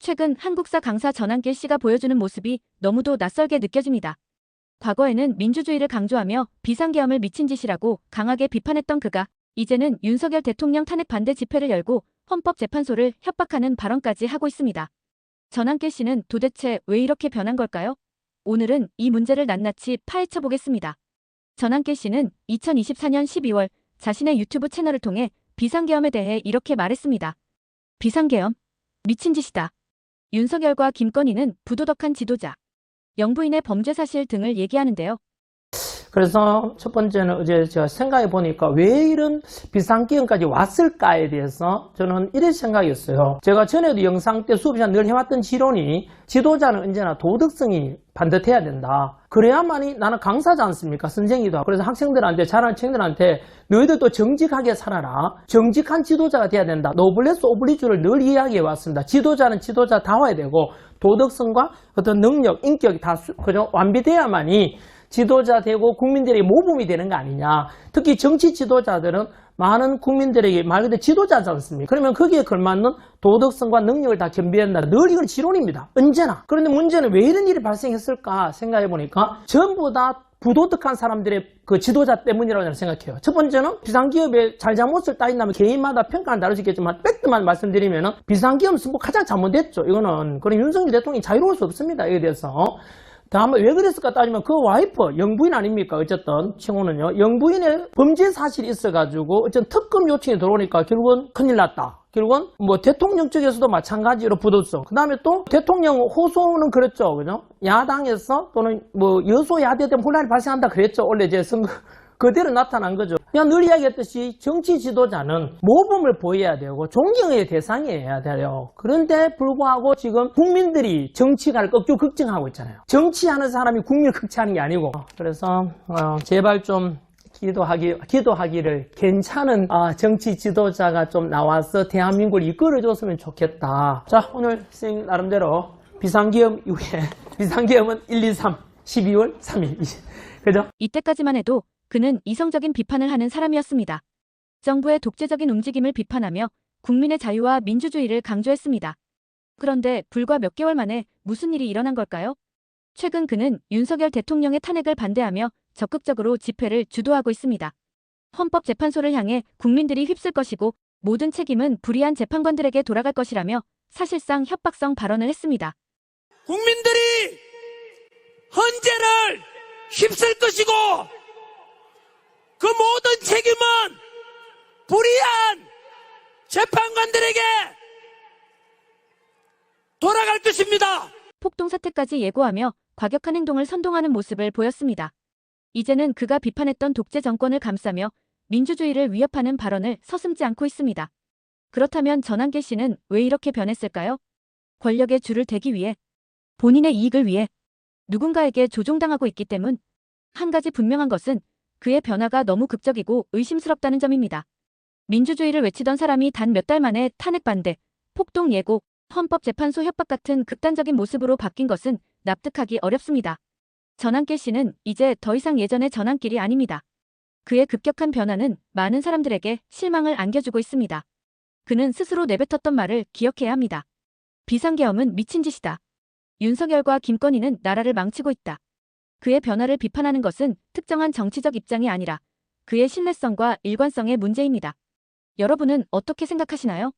최근 한국사 강사 전한길 씨가 보여주는 모습이 너무도 낯설게 느껴집니다. 과거에는 민주주의를 강조하며 비상계엄을 미친 짓이라고 강하게 비판했던 그가 이제는 윤석열 대통령 탄핵 반대 집회를 열고 헌법재판소를 협박하는 발언까지 하고 있습니다. 전한길 씨는 도대체 왜 이렇게 변한 걸까요? 오늘은 이 문제를 낱낱이 파헤쳐 보겠습니다. 전한길 씨는 2024년 12월 자신의 유튜브 채널을 통해 비상계엄에 대해 이렇게 말했습니다. 비상계엄? 미친 짓이다. 윤석열과 김건희는 부도덕한 지도자, 영부인의 범죄 사실 등을 얘기하는데요. 그래서 첫 번째는 어제 제가 생각해 보니까 왜 이런 비상계엄까지 왔을까에 대해서 저는 이런 생각이었어요. 제가 전에도 영상 때 수업 시간 늘 해왔던 지론이 지도자는 언제나 도덕성이 반듯해야 된다. 그래야만이 나는 강사지 않습니까? 선생이기도 하고. 그래서 학생들한테, 잘하는 친구들한테 너희들도 정직하게 살아라. 정직한 지도자가 돼야 된다. 노블레스 오블리주를 늘 이야기해 왔습니다. 지도자는 지도자다워야 되고 도덕성과 어떤 능력, 인격이 다 그죠? 완비돼야만이 지도자 되고 국민들에게 모범이 되는 거 아니냐. 특히 정치 지도자들은 많은 국민들에게 말 그대로 지도자지 않습니까? 그러면 거기에 걸맞는 도덕성과 능력을 다 겸비한다. 늘 이건 지론입니다. 언제나. 그런데 문제는 왜 이런 일이 발생했을까 생각해 보니까 전부 다 부도덕한 사람들의 그 지도자 때문이라고 저는 생각해요. 첫 번째는 비상기업의 잘잘못을 따진다면 개인마다 평가는 다를 수 있겠지만 팩트만 말씀드리면 비상기업 승부 가장 잘못됐죠. 이거는. 그럼 윤석열 대통령이 자유로울 수 없습니다. 이에 대해서. 다만 왜 그랬을까 따지면 그 와이프, 영부인 아닙니까? 어쨌든 칭호는요. 영부인의 범죄 사실이 있어가지고 어쨌든 특검 요청이 들어오니까 결국은 큰일 났다. 결국은 뭐 대통령 쪽에서도 마찬가지로 부도성. 그 다음에 또 대통령 호소는 그랬죠. 그죠? 야당에서 또는 뭐 여소야대 때문에 혼란이 발생한다 그랬죠. 원래 제 선거. 그대로 나타난 거죠. 그냥 늘 이야기했듯이 정치 지도자는 모범을 보여야 되고 존경의 대상이어야 돼요. 그런데 불구하고 지금 국민들이 정치가를 꺾고 걱정하고 있잖아요. 정치하는 사람이 국민을 걱정하는 게 아니고. 그래서 제발 좀 기도하기를 괜찮은 정치 지도자가 좀 나와서 대한민국을 이끌어줬으면 좋겠다. 자, 오늘 선생님 나름대로 비상계엄 이후에 비상계엄은 1, 2, 3, 12월 3일. 그죠? 이때까지만 해도 그는 이성적인 비판을 하는 사람이었습니다. 정부의 독재적인 움직임을 비판하며 국민의 자유와 민주주의를 강조했습니다. 그런데 불과 몇 개월 만에 무슨 일이 일어난 걸까요? 최근 그는 윤석열 대통령의 탄핵을 반대하며 적극적으로 집회를 주도하고 있습니다. 헌법재판소를 향해 국민들이 휩쓸 것이고 모든 책임은 불의한 재판관들에게 돌아갈 것이라며 사실상 협박성 발언을 했습니다. 국민들이 헌재를 휩쓸 것이고 그 모든 책임은 불의한 재판관들에게 돌아갈 것입니다. 폭동 사태까지 예고하며 과격한 행동을 선동하는 모습을 보였습니다. 이제는 그가 비판했던 독재 정권을 감싸며 민주주의를 위협하는 발언을 서슴지 않고 있습니다. 그렇다면 전한길 씨는 왜 이렇게 변했을까요? 권력의 줄을 대기 위해, 본인의 이익을 위해, 누군가에게 조종당하고 있기 때문. 한 가지 분명한 것은 그의 변화가 너무 극적이고 의심스럽다는 점입니다. 민주주의를 외치던 사람이 단 몇 달 만에 탄핵 반대, 폭동 예고, 헌법재판소 협박 같은 극단적인 모습으로 바뀐 것은 납득하기 어렵습니다. 전한길 씨는 이제 더 이상 예전의 전한길이 아닙니다. 그의 급격한 변화는 많은 사람들에게 실망을 안겨주고 있습니다. 그는 스스로 내뱉었던 말을 기억해야 합니다. 비상계엄은 미친 짓이다. 윤석열과 김건희는 나라를 망치고 있다. 그의 변화를 비판하는 것은 특정한 정치적 입장이 아니라 그의 신뢰성과 일관성의 문제입니다. 여러분은 어떻게 생각하시나요?